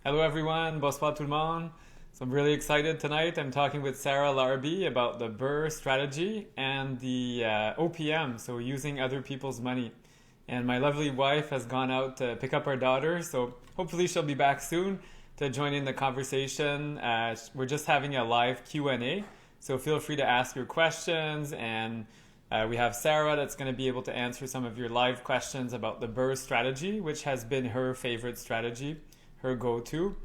Hello everyone, bonsoir tout le monde. So I'm really excited tonight. I'm talking with Sarah Larbi about the BRRRR strategy and the OPM, so using other people's money. And my lovely wife has gone out to pick up our daughter, so hopefully she'll be back soon to join in the conversation. We're just having a live Q&A, so feel free to ask your questions, and we have Sarah that's going to be able to answer some of your live questions about the BRRRR strategy, which has been her favorite strategy, her go-to.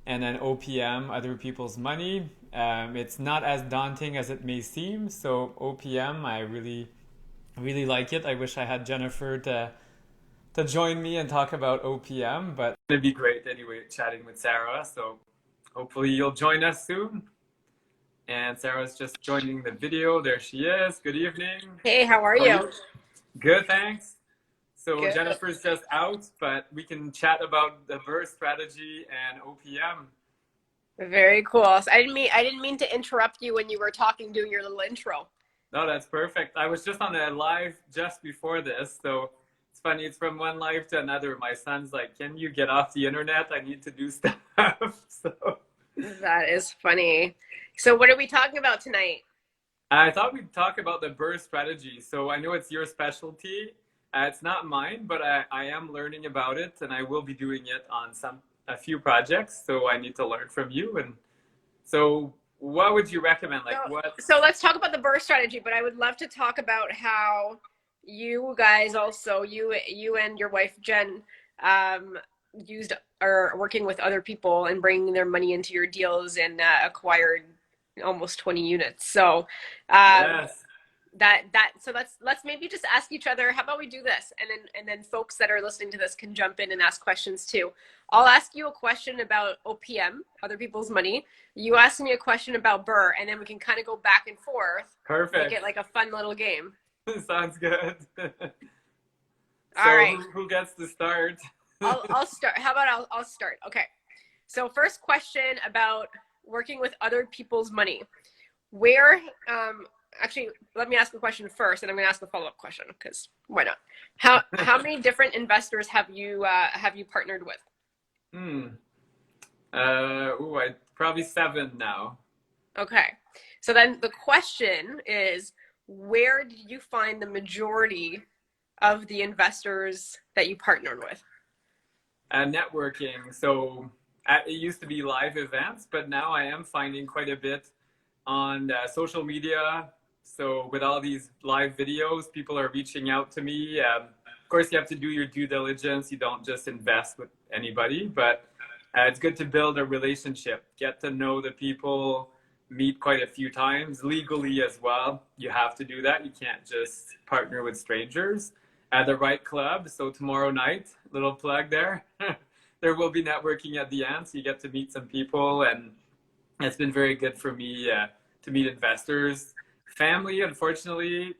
And then OPM, other people's money. It's not as daunting as it may seem. So OPM, I really, really like it. I wish I had Jennifer to join me and talk about OPM, but it'd be great anyway, chatting with Sarah. So hopefully you'll join us soon. And Sarah's just joining the video. There she is. Good evening. Hey, how are How are you? you? Good, thanks. So Good. Jennifer's just out, but we can chat about the BRRRR strategy and OPM. Very cool. So I didn't mean to interrupt you when you were talking, doing your little intro. No, that's perfect. I was just on a live just before this, so it's funny. It's from one live to another. My son's like, "Can you get off the internet? I need to do stuff." So That is funny. So what are we talking about tonight? I thought we'd talk about the BRRRR strategy. So I know it's your specialty. It's not mine, but I am learning about it, and I will be doing it on a few projects. So I need to learn from you. And so, what would you recommend? Like, So, what? so let's talk about the birth strategy, but I would love to talk about how you guys also, you and your wife Jen, used or working with other people and bringing their money into your deals and acquired almost 20 units. So, um, Yes, so let's maybe just ask each other, how about we do this, and then folks that are listening to this can jump in and ask questions too. I'll ask you a question about OPM, other people's money. You ask me a question about BRRRR, and then we can kind of go back and forth, make perfect. it like a fun little game. Sounds good. All So right, who gets to start? I'll start. How about I'll start. Okay, so first question about working with other people's money. Where actually, let me ask a question first, and I'm going to ask a follow-up question because why not? How many different investors have you partnered with? Hmm. I probably 7 now. Okay, so then the question is, where did you find the majority of the investors that you partnered with? Networking. So it used to be live events, but now I am finding quite a bit on social media. So with all these live videos, people are reaching out to me. Of course, you have to do your due diligence. You don't just invest with anybody, but it's good to build a relationship, get to know the people, meet quite a few times legally as well. You have to do that. You can't just partner with strangers at the right club. So tomorrow night, little plug there, there will be networking at the end. So you get to meet some people, and it's been very good for me to meet investors. Family, unfortunately,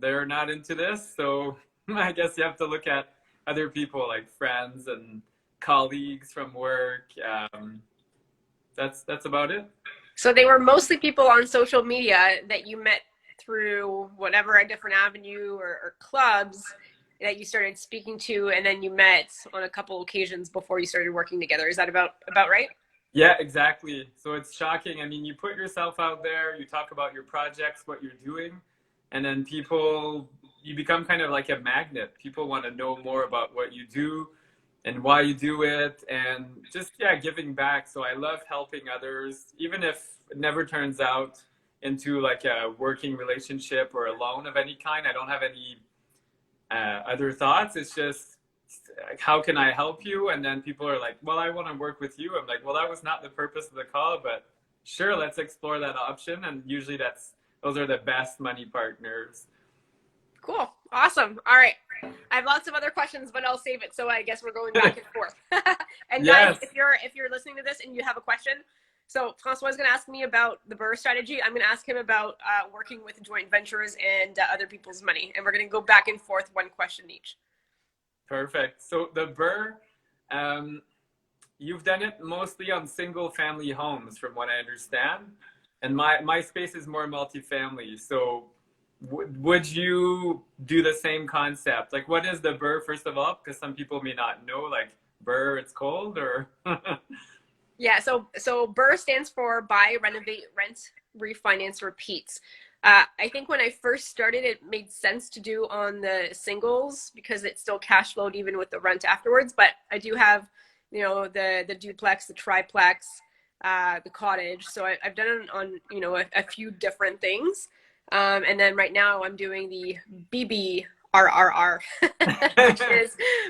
they're not into this. So I guess you have to look at other people like friends and colleagues from work. That's about it. So they were mostly people on social media that you met through whatever a different avenue or clubs that you started speaking to, and then you met on a couple occasions before you started working together. Is that about right? Yeah, exactly. So it's shocking. I mean, you put yourself out there, you talk about your projects, what you're doing, and then you become kind of like a magnet. People want to know more about what you do and why you do it, and just, yeah, giving back. So I love helping others, even if it never turns out into like a working relationship or a loan of any kind. I don't have any other thoughts. It's just, how can I help you? And then people are like, well, I want to work with you. I'm like, well, that was not the purpose of the call, but sure, let's explore that option. And usually those are the best money partners. Cool. Awesome. All right. I have lots of other questions, but I'll save it. So I guess we're going back and forth. And guys, Yes, if you're listening to this and you have a question, so Francois is going to ask me about the BRRRR strategy. I'm going to ask him about working with joint ventures and other people's money, and we're going to go back and forth, one question each. perfect. So the BRRRR, you've done it mostly on single family homes, from what I understand. And my space is more multifamily. So would you do the same concept? Like, what is the BRRRR, first of all? Because some people may not know, like, BRRRR, it's cold, or Yeah, so BRRRR stands for Buy, Renovate, Rent, Refinance, Repeats. I think when I first started, it made sense to do on the singles because it still cash flowed even with the rent afterwards. But I do have, you know, the duplex, the triplex, the cottage. So I've done it on, you know, a few different things. And then right now I'm doing the BBRRR,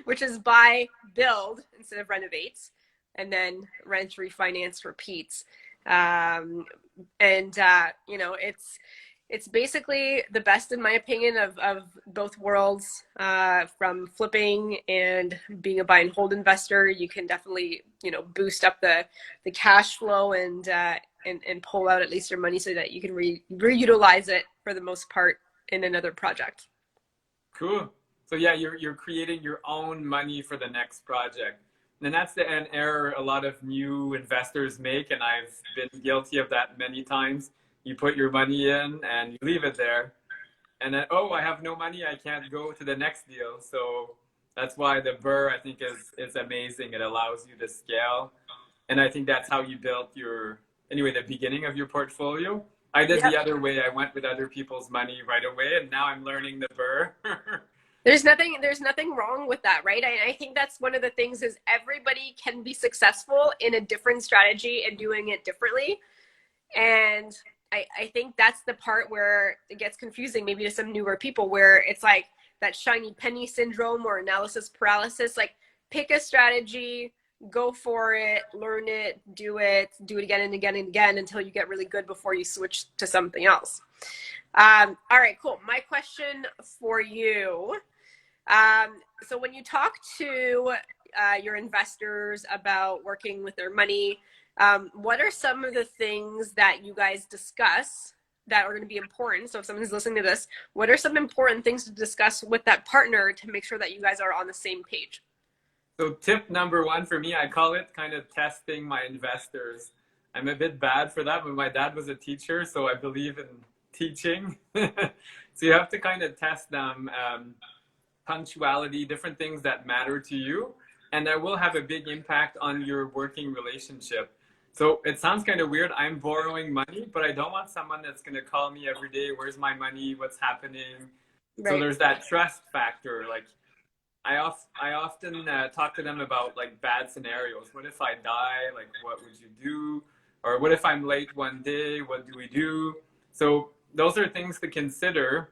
which is buy, build instead of renovates, and then rent, refinance, repeats. You know, it's basically the best, in my opinion, of both worlds. From flipping and being a buy and hold investor, you can definitely, you know, boost up the cash flow and pull out at least your money so that you can reutilize it for the most part in another project. Cool. So yeah, you're creating your own money for the next project. And that's an error a lot of new investors make, and I've been guilty of that many times. You put your money in and you leave it there, and then, oh, I have no money, I can't go to the next deal. So that's why the BRRRR, I think, is amazing. It allows you to scale, and I think that's how you built the beginning of your portfolio. I did the other way. I went with other people's money right away, and now I'm learning the BRRRR. There's nothing wrong with that, right? I think that's one of the things is everybody can be successful in a different strategy and doing it differently. And I think that's the part where it gets confusing maybe to some newer people, where it's like that shiny penny syndrome or analysis paralysis. Like, pick a strategy, go for it, learn it, do it again and again and again until you get really good before you switch to something else. All right, cool. My question for you. So when you talk to your investors about working with their money, what are some of the things that you guys discuss that are going to be important? So if someone's listening to this, what are some important things to discuss with that partner to make sure that you guys are on the same page? So tip number one for me, I call it kind of testing my investors. I'm a bit bad for that, but my dad was a teacher, so I believe in teaching. So you have to kind of test them, punctuality, different things that matter to you, and that will have a big impact on your working relationship. So it sounds kind of weird. I'm borrowing money, but I don't want someone that's going to call me every day. Where's my money? What's happening? Right. So there's that trust factor. Like, I often talk to them about like bad scenarios. What if I die? Like, what would you do? Or what if I'm late one day? What do we do? So those are things to consider.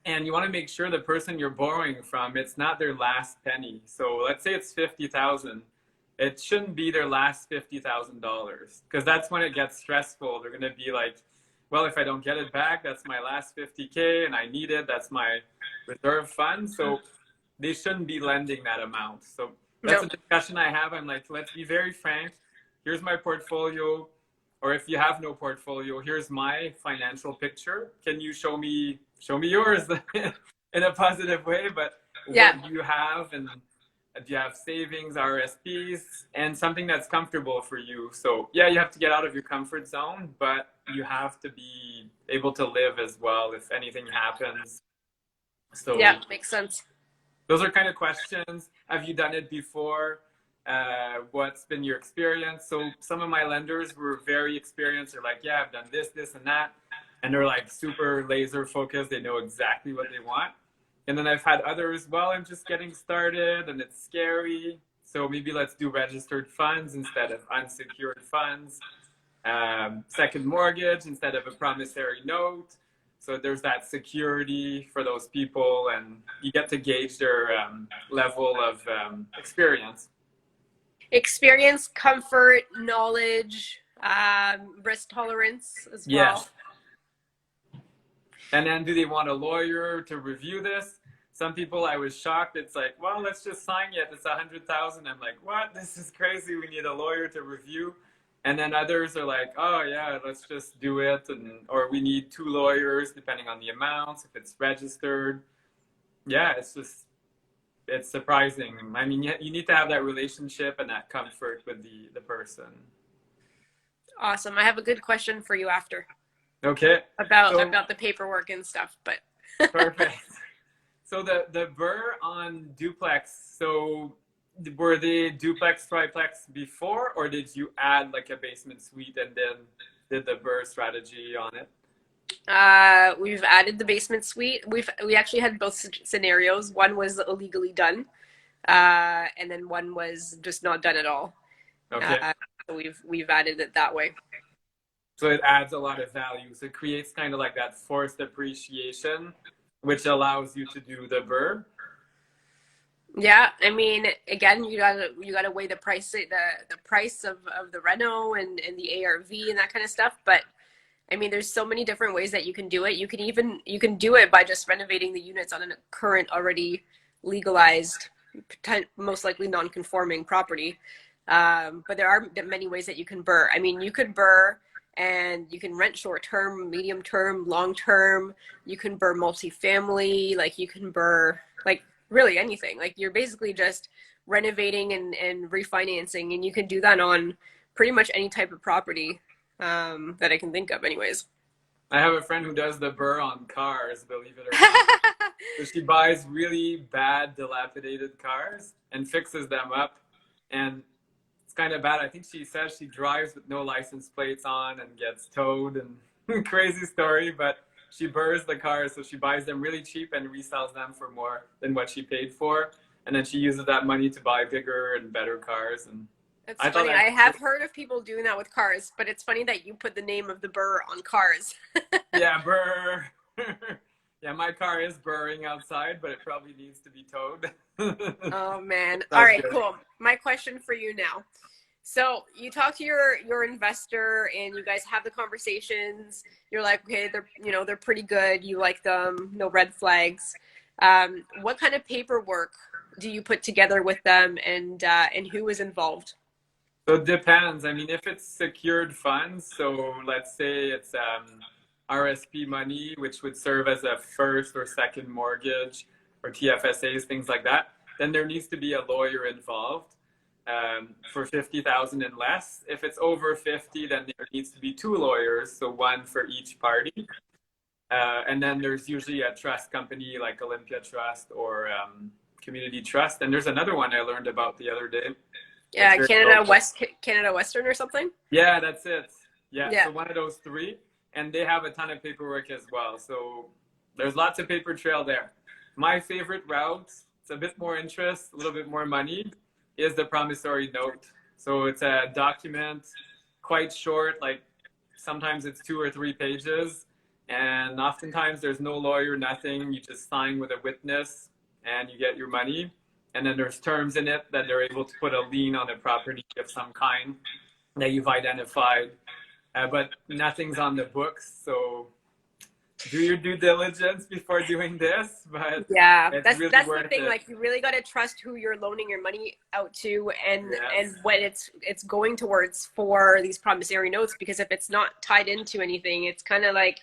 And you want to make sure the person you're borrowing from, it's not their last penny. So let's say it's $50,000. It shouldn't be their last $50,000, because that's when it gets stressful. They're going to be like, well, if I don't get it back, that's my last 50K and I need it. That's my reserve fund. So they shouldn't be lending that amount. So that's a discussion I have. I'm like, let's be very frank. Here's my portfolio. Or if you have no portfolio, here's my financial picture. Can you show me yours in a positive way? But what do you have? And do you have savings, RSPs, and something that's comfortable for you? So yeah, you have to get out of your comfort zone, but you have to be able to live as well if anything happens. So yeah, makes sense. Those are kind of questions. Have you done it before? What's been your experience? So some of my lenders were very experienced. They're like, yeah, I've done this, this, and that. And they're like super laser focused. They know exactly what they want. And then I've had others, well, I'm just getting started and it's scary. So maybe let's do registered funds instead of unsecured funds. Second mortgage instead of a promissory note. So there's that security for those people, and you get to gauge their level of experience. Experience, comfort, knowledge, risk tolerance as well. Yes. And then do they want a lawyer to review this? Some people, I was shocked. It's like, well, let's just sign it. It's $100,000. I'm like, what? This is crazy. We need a lawyer to review. And then others are like, oh yeah, let's just do it. Or we need 2 lawyers depending on the amounts, if it's registered. Yeah, it's surprising. I mean, you need to have that relationship and that comfort with the person. Awesome. I have a good question for you after. Okay. About the paperwork and stuff, but. Perfect. So the BRRRR on duplex, so were they duplex, triplex before, or did you add like a basement suite and then did the BRRRR strategy on it? We've added the basement suite. We actually had both scenarios. One was illegally done, and then one was just not done at all. Okay. So we've added it that way. So it adds a lot of value. So it creates kind of like that forced appreciation, which allows you to do the BRRRR. Yeah, I mean, again, you gotta weigh the price of the reno and the ARV and that kind of stuff. But I mean, there's so many different ways that you can do it. You can do it by just renovating the units on a current already legalized, most likely non-conforming property. But there are many ways that you can BRRRR. I mean, you could BRRRR and you can rent short term, medium term, long term. You can BRRRR multifamily. Like you can BRRRR like really anything. Like you're basically just renovating and refinancing, and you can do that on pretty much any type of property that I can think of, anyways. I have a friend who does the BRRRR on cars, believe it or not. So she buys really bad, dilapidated cars and fixes them up. And it's kind of bad. I think she says she drives with no license plates on and gets towed and crazy story, but she BRRRRs the cars. So she buys them really cheap and resells them for more than what she paid for. And then she uses that money to buy bigger and better cars. And It's funny. I have heard of people doing that with cars, but it's funny that you put the name of the BRRRR on cars. Yeah, BRRRR. Yeah, my car is BRRRRing outside, but it probably needs to be towed. Oh man. That's All right, good. cool. My question for you now. So you talk to your investor and you guys have the conversations. You're like, okay, they're pretty good. You like them, no red flags. What kind of paperwork do you put together with them, and who is involved? So it depends. I mean, if it's secured funds, so let's say it's RSP money, which would serve as a first or second mortgage, or TFSAs, things like that, then there needs to be a lawyer involved for 50,000 and less. If it's over 50, then there needs to be two lawyers, so one for each party. And then there's usually a trust company like Olympia Trust or Community Trust. And there's another one I learned about the other day. Yeah, Canada Western or something. Yeah, that's it. Yeah. So one of those three, and they have a ton of paperwork as well. So there's lots of paper trail there. My favorite route, it's a bit more interest, a little bit more money, is the promissory note. So it's a document, quite short, like sometimes it's 2 or 3 pages, and oftentimes there's no lawyer, nothing. You just sign with a witness and you get your money. And then there's terms in it that they're able to put a lien on a property of some kind that you've identified, but nothing's on the books. So do your due diligence before doing this. But yeah, that's really that's worth the thing. it. Like you really got to trust who you're loaning your money out to, and Yes. and what it's going towards for these promissory notes. Because if it's not tied into anything, it's kind of like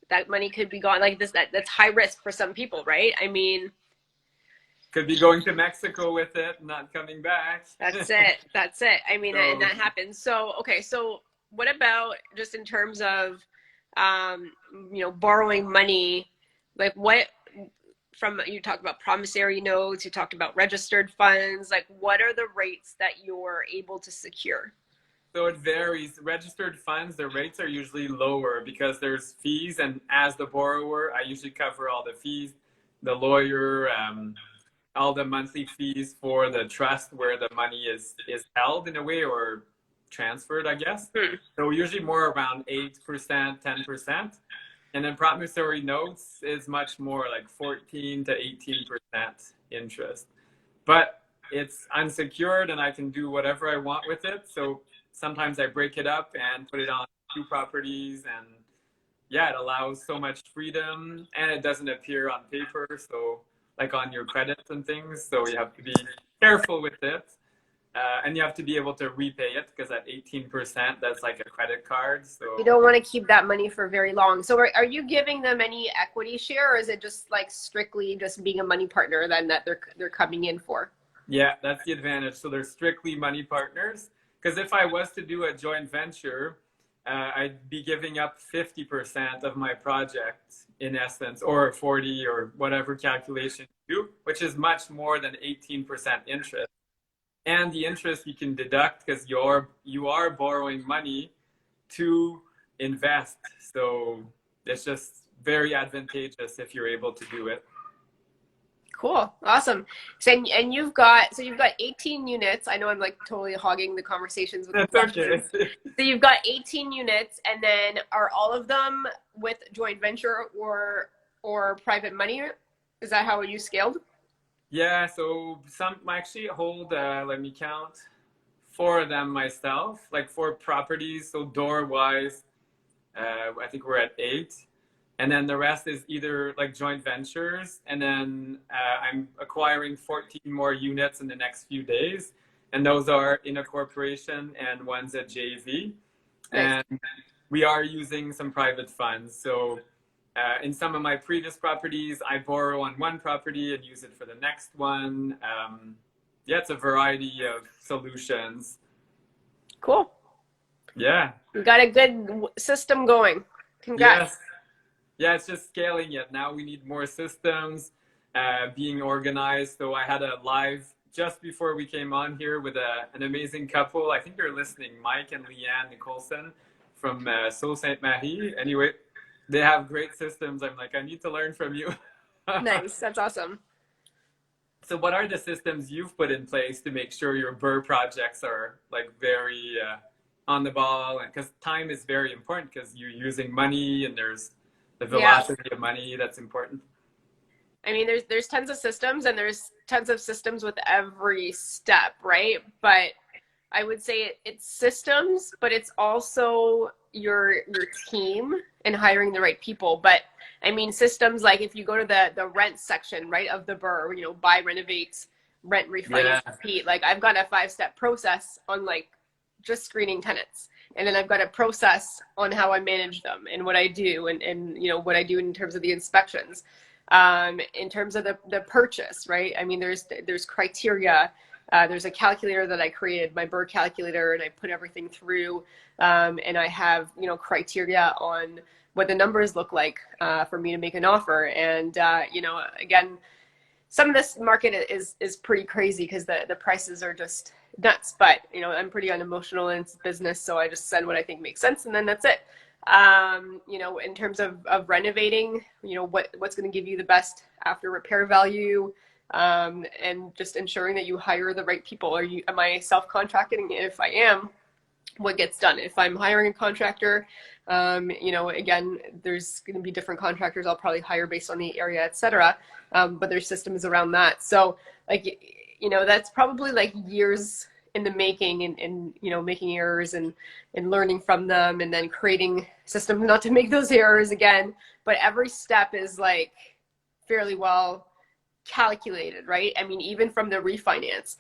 that money could be gone. Like that's high risk for some people, right? I mean, Could be going to Mexico with it, not coming back. that's it. That's it. I mean, So, and that happens. So, okay. So what about just in terms of, borrowing money? Like you talked about promissory notes, you talked about registered funds. Like what are the rates that you're able to secure? So it varies. Registered funds, the rates are usually lower because there's fees. And as the borrower, I usually cover all the fees, the lawyer, all the monthly fees for the trust where the money is held in a way, or transferred, I guess. So usually more around 8%, 10%. And then promissory notes is much more like 14 to 18% interest. But it's unsecured and I can do whatever I want with it. So sometimes I break it up and put it on 2 properties, and yeah, it allows so much freedom, and it doesn't appear on paper. So like on your credits and things. So you have to be careful with it. And you have to be able to repay it, because at 18%, that's like a credit card. So You don't want to keep that money for very long. So are you giving them any equity share, or is it just like strictly just being a money partner then that they're coming in for? yeah, that's the advantage. So they're strictly money partners. Because if I was to do a joint venture, I'd be giving up 50% of my project in essence, or 40, or whatever calculation you do, which is much more than 18% interest. and the interest you can deduct because you are borrowing money to invest. So it's just very advantageous if you're able to do it. Cool. Awesome. So, and you've got 18 units. I know I'm like totally hogging the conversations with the That's questions. okay. So you've got 18 units, and then are all of them with joint venture or private money? Is that how you scaled? Yeah, so some I actually hold, let me count, four of them myself, like four properties. So door wise, I think we're at eight. And then the rest is either like joint ventures. And then I'm acquiring 14 more units in the next few days. And those are in a corporation and one's a JV. Nice. And we are using some private funds. So in some of my previous properties, I borrow on one property and use it for the next one. Yeah, it's a variety of solutions. Cool. Yeah. You got a good system going. Congrats. Yes. Yeah, it's just scaling it. Now we need more systems, being organized. So I had a live just before we came on here with an amazing couple. I think you're listening, Mike and Leanne Nicholson from Sault Ste. Marie. Anyway, they have great systems. I'm like, I need to learn from you. Nice. That's awesome. So what are the systems you've put in place to make sure your BRRRR projects are like very on the ball? And because time is very important because you're using money and there's the velocity of money that's important. I mean, there's tons of systems and there's tons of systems with every step, right? But I would say it's systems, but it's also your team and hiring the right people. But I mean, systems like if you go to the rent section, right, of the BRRRR, you know, buy, renovate, rent, refinance, repeat. Like I've got a 5-step process on like just screening tenants. And then I've got a process on how I manage them and what I do and you know, what I do in terms of the inspections. In terms of the purchase, right? I mean, there's criteria. There's a calculator that I created, my BRRRR calculator, and I put everything through. And I have, you know, criteria on what the numbers look like for me to make an offer. And, you know, again, some of this market is pretty crazy because the prices are just nuts. But, you know, I'm pretty unemotional in business, so I just send what I think makes sense, and then that's it. You know, in terms of renovating, you know, what's going to give you the best after repair value, and just ensuring that you hire the right people. Am I self-contracting? If I am, what gets done? If I'm hiring a contractor, you know, again, there's going to be different contractors I'll probably hire based on the area, etc. But there's systems around that. So like, you know, that's probably like years in the making and you know, making errors and learning from them and then creating systems not to make those errors again. But every step is like fairly well calculated, right? I mean, even from the refinance.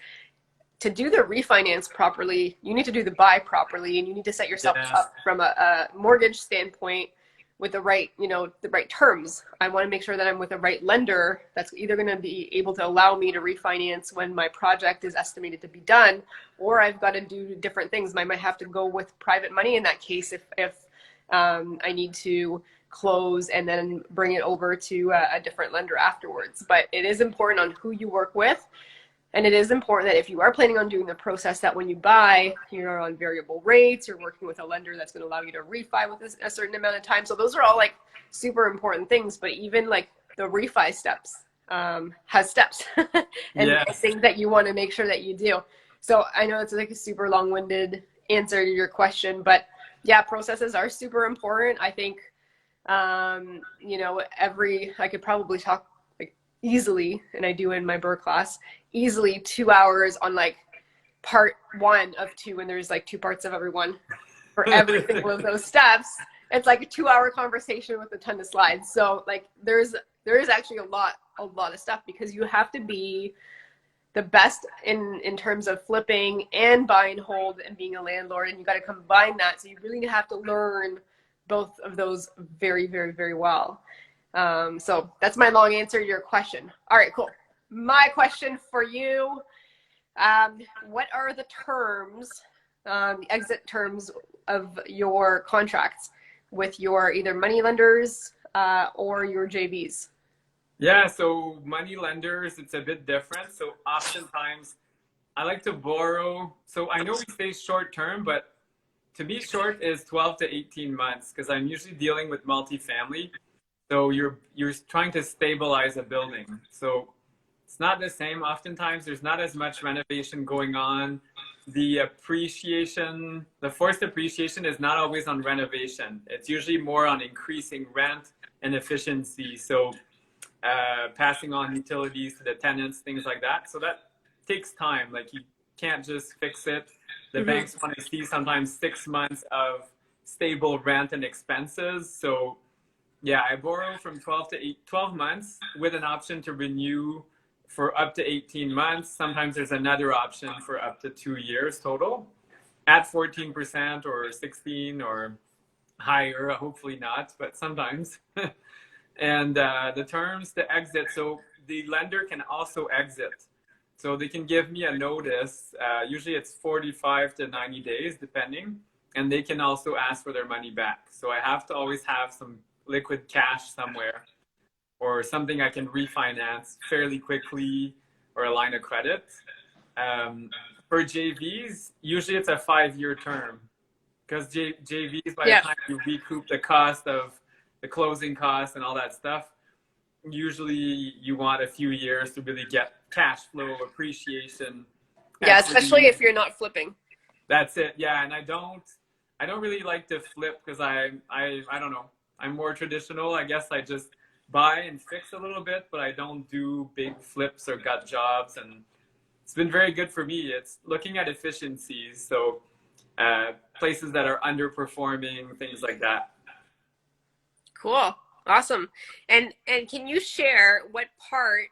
To do the refinance properly, you need to do the buy properly, and you need to set yourself up from a mortgage standpoint with the right, you know, the right terms. I want to make sure that I'm with the right lender that's either going to be able to allow me to refinance when my project is estimated to be done, or I've got to do different things. I might have to go with private money in that case if I need to close and then bring it over to a different lender afterwards. But it is important on who you work with. And it is important that if you are planning on doing the process, that when you buy, you're on variable rates, you're working with a lender that's going to allow you to refi with a certain amount of time. So those are all like super important things. But even like the refi steps has steps and things that you want to make sure that you do. So I know it's like a super long-winded answer to your question, but yeah, processes are super important. I think, you know, I could probably talk easily, and I do in my BRRRR class, easily 2 hours on like part 1 of 2, and there's like 2 parts of every one for every single of those steps. It's like a 2-hour conversation with a ton of slides. So like there is actually a lot of stuff, because you have to be the best in terms of flipping and buy and hold and being a landlord, and you got to combine that. So you really have to learn both of those very, very, very well. So that's my long answer to your question. All right, cool. My question for you, what are the terms, the exit terms of your contracts with your either money lenders or your JVs? Yeah, so money lenders, it's a bit different. So oftentimes I like to borrow. So I know we say short term, but to me, short is 12 to 18 months because I'm usually dealing with multifamily. So you're trying to stabilize a building. So it's not the same. Oftentimes, there's not as much renovation going on. The appreciation, the forced appreciation is not always on renovation. It's usually more on increasing rent and efficiency. So passing on utilities to the tenants, things like that. So that takes time. Like you can't just fix it. The banks want to see sometimes 6 months of stable rent and expenses. So yeah, I borrow from 12 months with an option to renew for up to 18 months. Sometimes there's another option for up to 2 years total at 14% or 16 or higher, hopefully not, but sometimes. And the terms to exit, so the lender can also exit. So they can give me a notice. Usually it's 45 to 90 days, depending. And they can also ask for their money back. So I have to always have some liquid cash somewhere or something I can refinance fairly quickly or a line of credit. For JVs, usually it's a 5-year term because JVs, by the time you recoup the cost of the closing costs and all that stuff, usually you want a few years to really get cash flow, appreciation. Yeah, especially if you're not flipping. That's it. Yeah, and I don't really like to flip because I don't know. I'm more traditional. I guess I just buy and fix a little bit, but I don't do big flips or gut jobs. And it's been very good for me. It's looking at efficiencies. So places that are underperforming, things like that. Cool. Awesome. And can you share what part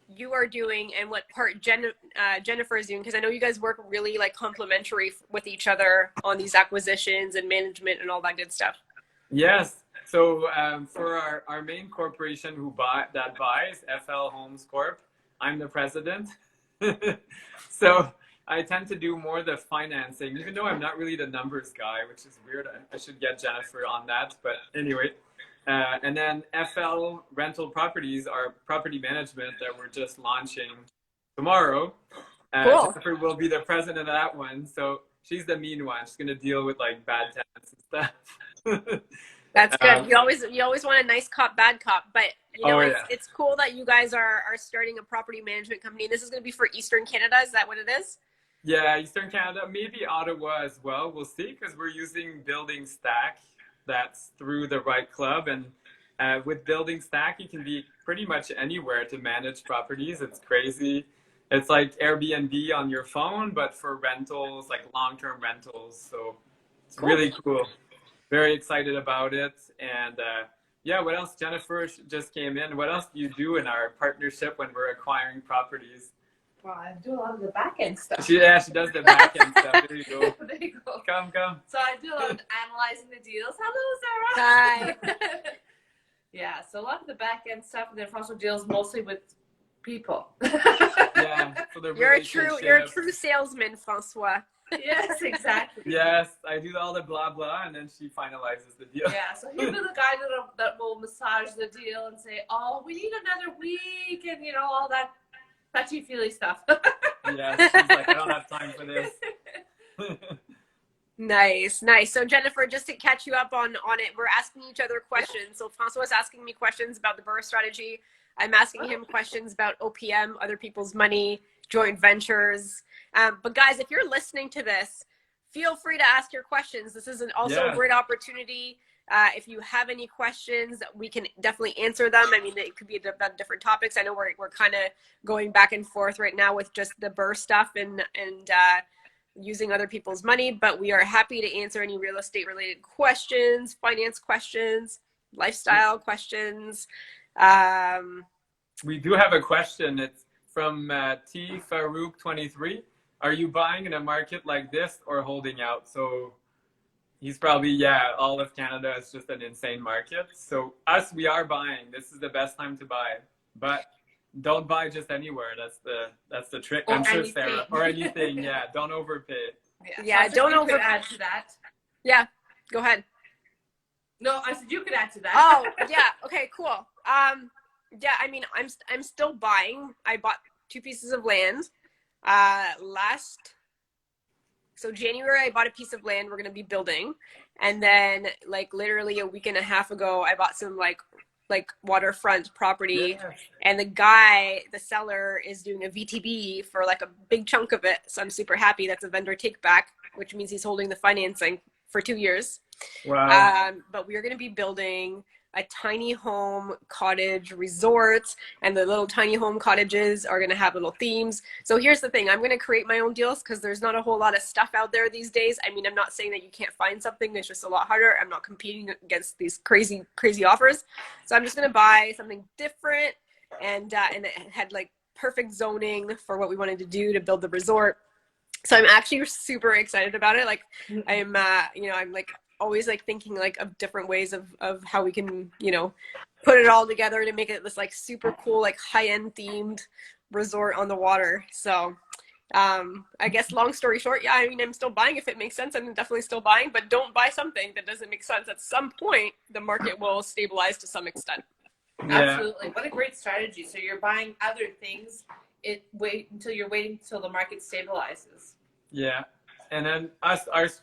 you are doing and what part Jennifer is doing? Because I know you guys work really like complementary with each other on these acquisitions and management and all that good stuff. Yes. So for our main corporation that buys, FL Homes Corp, I'm the president. So I tend to do more the financing, even though I'm not really the numbers guy, which is weird. I should get Jennifer on that. But anyway, and then FL Rental Properties, our property management that we're just launching tomorrow. Cool. Jennifer will be the president of that one. So she's the mean one. She's going to deal with like bad tenants and stuff. That's good. You always want a nice cop, bad cop, but you know, it's cool that you guys are starting a property management company. This is going to be for Eastern Canada. Is that what it is? Yeah, Eastern Canada, maybe Ottawa as well. We'll see, because we're using Building Stack. That's through the right club, and with Building Stack, you can be pretty much anywhere to manage properties. It's crazy. It's like Airbnb on your phone, but for rentals, like long-term rentals. So it's really cool. Very excited about it. And yeah, what else? Jennifer just came in. What else do you do in our partnership when we're acquiring properties? Well, I do a lot of the back end stuff. She does the back end stuff. There you go. There you go. Come. So I do a lot of analyzing the deals. Hello, Sarah. Hi. Yeah, so a lot of the back end stuff, and then Francois deals mostly with people. Yeah, so you're a true salesman, Francois. Yes, exactly. Yes, I do all the blah blah, and then she finalizes the deal. Yeah, so he'll be the guy that will massage the deal and say, "Oh, we need another week," and you know all that touchy-feely stuff. Yeah, she's like, I don't have time for this. Nice. So Jennifer, just to catch you up on it, we're asking each other questions. So Francois was asking me questions about the BRRRR strategy. I'm asking him questions about OPM, other people's money, joint ventures. But guys, if you're listening to this, feel free to ask your questions. This is also a great opportunity. If you have any questions, we can definitely answer them. I mean, it could be about different topics. I know we're kind of going back and forth right now with just the BRRRR stuff and using other people's money, but we are happy to answer any real estate related questions, finance questions, lifestyle questions. We do have a question. It's from T Farouk 23. Are you buying in a market like this or holding out? So he's probably, all of Canada is just an insane market. So we are buying. This is the best time to buy, but don't buy just anywhere. That's the trick. Or I'm sure anything. Sarah, or anything. Yeah, don't overpay. Yeah, so don't overpay. Add to that. Yeah, go ahead. No, I said you could add to that. Oh, yeah. Okay, cool. Yeah, I mean, I'm still buying. I bought 2 pieces of land. So January, I bought a piece of land we're going to be building. And then like literally a week and a half ago, I bought some like waterfront property, Yeah. and the seller is doing a VTB for like a big chunk of it. So I'm super happy. That's a vendor take back, which means he's holding the financing for 2 years. Wow. But we are going to be building a tiny home cottage resort, and the little tiny home cottages are going to have little themes. So here's the thing, I'm going to create my own deals because there's not a whole lot of stuff out there these days. I mean, I'm not saying that you can't find something, it's just a lot harder. I'm not competing against these crazy offers. So I'm just going to buy something different, and it had like perfect zoning for what we wanted to do to build the resort. So I'm actually super excited about it. Like I'm I'm like always like thinking like of different ways of how we can, put it all together to make it this like super cool, like high-end themed resort on the water. So I guess long story short, yeah, I mean, I'm still buying if it makes sense. I'm definitely still buying, but don't buy something that doesn't make sense. At some point, the market will stabilize to some extent. Yeah. Absolutely. What a great strategy. So you're buying other things. Wait until the market stabilizes. Yeah. And then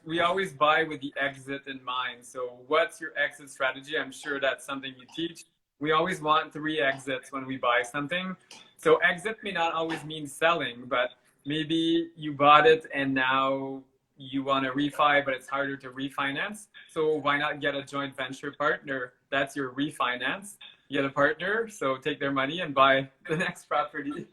we always buy with the exit in mind. So what's your exit strategy? I'm sure that's something you teach. We always want 3 exits when we buy something. So exit may not always mean selling, but maybe you bought it and now you want to refi, but it's harder to refinance. So why not get a joint venture partner? That's your refinance. You get a partner, so take their money and buy the next property.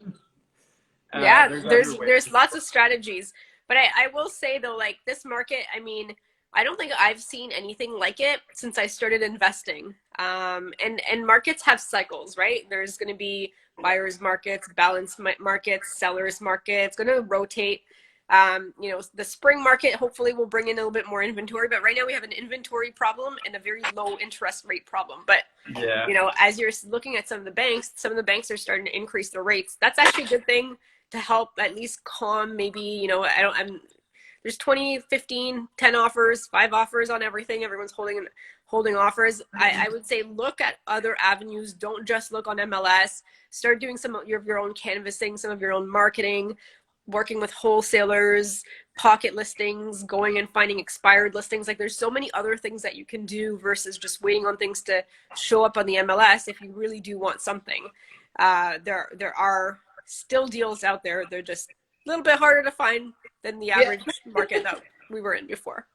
Yeah, There's there's lots of strategies. But I will say though, like this market, I mean, I don't think I've seen anything like it since I started investing. And markets have cycles, right? There's going to be buyers markets, balanced markets, sellers markets. It's going to rotate. The spring market hopefully will bring in a little bit more inventory, but right now we have an inventory problem and a very low interest rate problem. But yeah. as you're looking at some of the banks are starting to increase their rates. That's actually a good thing to help at least calm maybe, there's 20, 15, 10 offers, 5 offers on everything. Everyone's holding offers. I would say look at other avenues. Don't just look on MLS. Start doing some of your own canvassing, some of your own marketing, working with wholesalers, pocket listings, going and finding expired listings. Like there's so many other things that you can do versus just waiting on things to show up on the MLS if you really do want something. There are still deals out there. They're just a little bit harder to find than the average market that we were in before.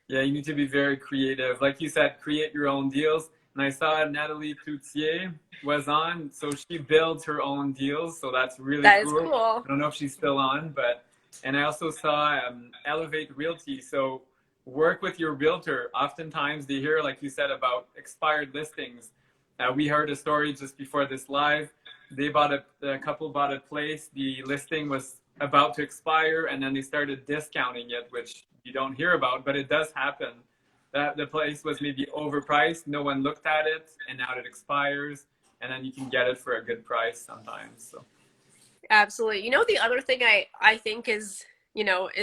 Yeah, you need to be very creative. Like you said, create your own deals. And I saw Natalie Cloutier was on, so she builds her own deals. So that's really That cool. is cool. I don't know if she's still on, and I also saw Elevate Realty. So work with your realtor. Oftentimes they hear, like you said, about expired listings. We heard a story just before this live. A couple bought a place. The listing was about to expire, and then they started discounting it, which you don't hear about, but it does happen. That the place was maybe overpriced, no one looked at it, and now it expires, and then you can get it for a good price sometimes. So absolutely. The other thing I think is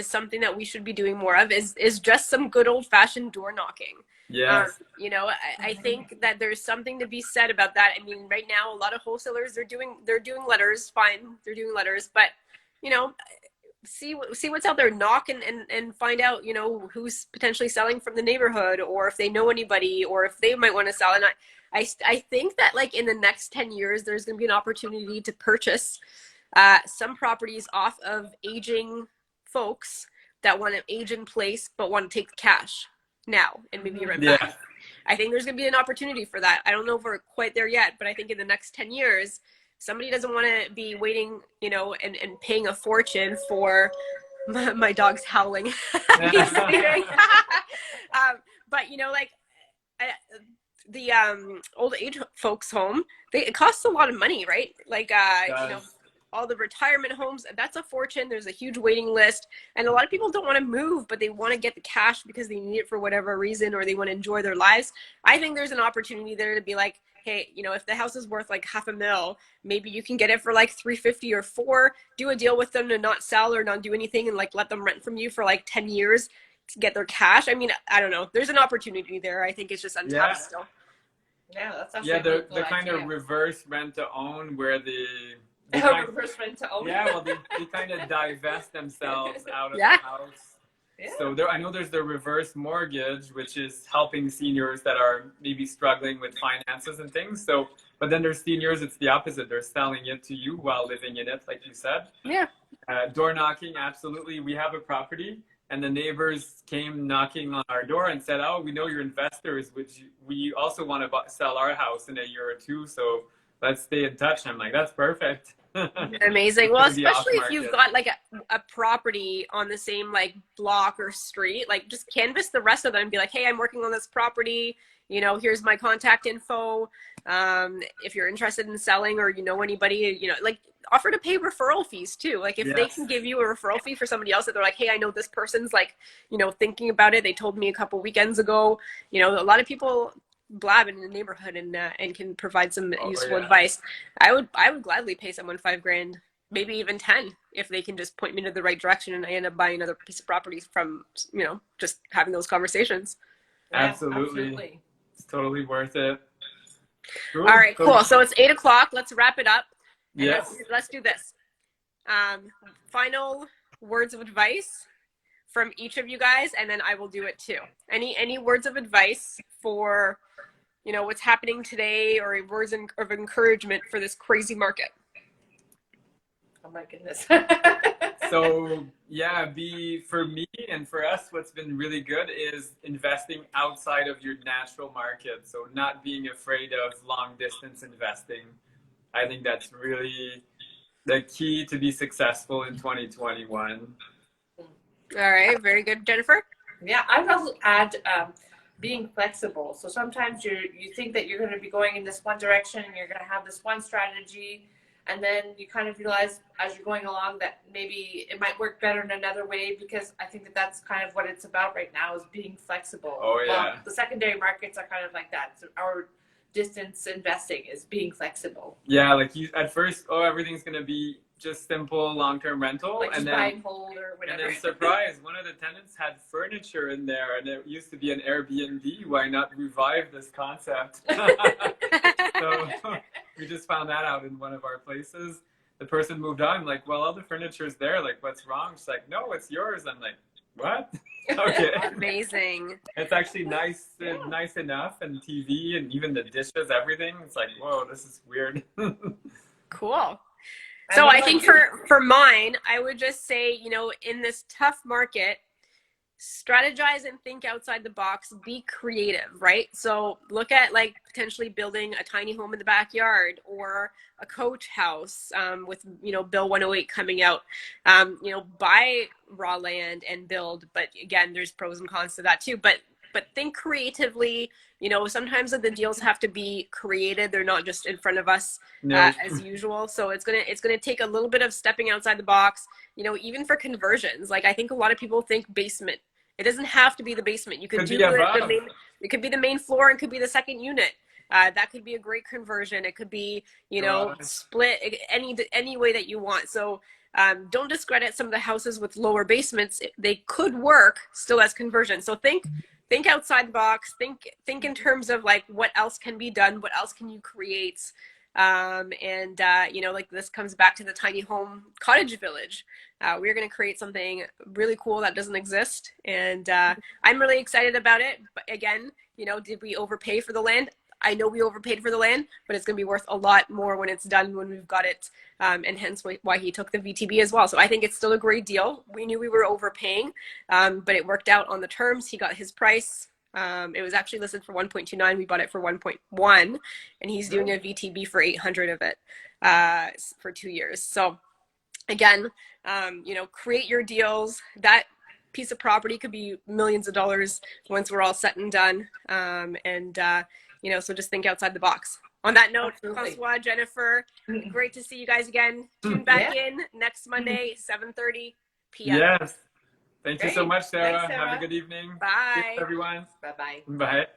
something that we should be doing more of is just some good old fashioned door knocking. yes. I think that there's something to be said about that. I mean, right now a lot of wholesalers they're doing letters, fine, they're doing letters, but see what's out there, knock and find out who's potentially selling from the neighborhood, or if they know anybody, or if they might want to sell. And I think that like in the next 10 years there's going to be an opportunity to purchase some properties off of aging folks that want to age in place but want to take the cash now and maybe rent back. I think there's going to be an opportunity for that. I don't know if we're quite there yet, but I think in the next 10 years somebody doesn't want to be waiting, and paying a fortune for my dog's howling. But the old age folks home, it costs a lot of money, right? Like all the retirement homes, that's a fortune. There's a huge waiting list, and a lot of people don't want to move, but they want to get the cash because they need it for whatever reason, or they want to enjoy their lives. I think there's an opportunity there to be like, hey, if the house is worth like $500,000, maybe you can get it for like $350,000 or $400,000. Do a deal with them to not sell or not do anything, and like let them rent from you for like 10 years to get their cash. I mean, I don't know. There's an opportunity there. I think it's just untapped still. Yeah, that's actually the kind of reverse rent to own, where reverse rent to own. Yeah, well, they kind of divest themselves out of Yeah. the house. Yeah. So I know there's the reverse mortgage, which is helping seniors that are maybe struggling with finances and things. So, but then there's seniors, it's the opposite. They're selling it to you while living in it, like you said. Yeah. Door knocking, absolutely. We have a property, and the neighbors came knocking on our door and said, "Oh, we know you're investors, which we also want to sell our house in a year or two. So let's stay in touch." I'm like, "That's perfect." Amazing. Well, It's gonna be especially if off you've market. got like a property on the same like block or street, like just canvas the rest of them and be like, hey, I'm working on this property. You know, here's my contact info. If you're interested in selling or you know anybody, you know, like offer to pay referral fees too. Like if they Yes. can give you a referral fee for somebody else that they're like, hey, I know this person's like, you know, thinking about it. They told me a couple weekends ago. You know, a lot of people blab in the neighborhood and can provide some useful advice. I would gladly pay someone $5,000, maybe even 10, if they can just point me to the right direction and I end up buying another piece of property from, you know, just having those conversations. Yeah, Absolutely. It's totally worth it. Cool. All right, cool. So it's 8 o'clock. Let's wrap it up. And Yes. let's do this. Final words of advice from each of you guys, and then I will do it too. Any words of advice for, you know, what's happening today, or words of encouragement for this crazy market? Oh my goodness. So yeah, for me and for us, what's been really good is investing outside of your natural market. So not being afraid of long distance investing. I think that's really the key to be successful in 2021. All right, very good, Jennifer. Yeah, I'd also add being flexible. So sometimes you think that you're going to be going in this one direction and you're going to have this one strategy, and then you kind of realize as you're going along that maybe it might work better in another way, because I think that that's kind of what it's about right now, is being flexible. Oh yeah. Well, the secondary markets are kind of like that. So our distance investing is being flexible. Yeah, like you at first, everything's gonna be just simple long-term rental, Like and just then buy and hold or whatever. and then surprise, one of the tenants had furniture in there, and it used to be an Airbnb. Why not revive this concept? So we just found that out in one of our places. The person moved on. I'm like, well, all the furniture's there. Like, what's wrong? She's like, no, it's yours. I'm like, what? Okay. Amazing. It's actually nice enough, and TV and even the dishes, everything. It's like, whoa, this is weird. Cool. So I think for mine, I would just say, you know, in this tough market, strategize and think outside the box, be creative, right? So look at like potentially building a tiny home in the backyard, or a coach house with, you know, Bill 108 coming out. You know, buy raw land and build. But again, there's pros and cons to that too. But think creatively. You know, sometimes the deals have to be created. They're not just in front of us as usual. So it's gonna take a little bit of stepping outside the box. You know, even for conversions. Like I think a lot of people think basement. It doesn't have to be the basement. You could do the main. It could be the main floor, and could be the second unit. That could be a great conversion. It could be, you know, split any way that you want. So don't discredit some of the houses with lower basements. They could work still as conversion. So think outside the box. Think in terms of like what else can be done. What else can you create? You know, like this comes back to the tiny home cottage village. We're going to create something really cool that doesn't exist. And I'm really excited about it. But again, you know, did we overpay for the land? I know we overpaid for the land, but it's going to be worth a lot more when it's done, when we've got it. And hence why he took the VTB as well. So I think it's still a great deal. We knew we were overpaying, but it worked out on the terms. He got his price. It was actually listed for 1.29. We bought it for 1.1, and he's doing a VTB for 800 of it for 2 years. So again, you know, create your deals. That piece of property could be millions of dollars once we're all set and done. You know, so just think outside the box. On that note, Francois, Jennifer, great to see you guys again. Tune back in next Monday, 7:30 p.m. Yes. Thank you so much, Sarah. Thanks, Sarah. Have a good evening. Bye. Cheers, everyone. Bye-bye. Bye.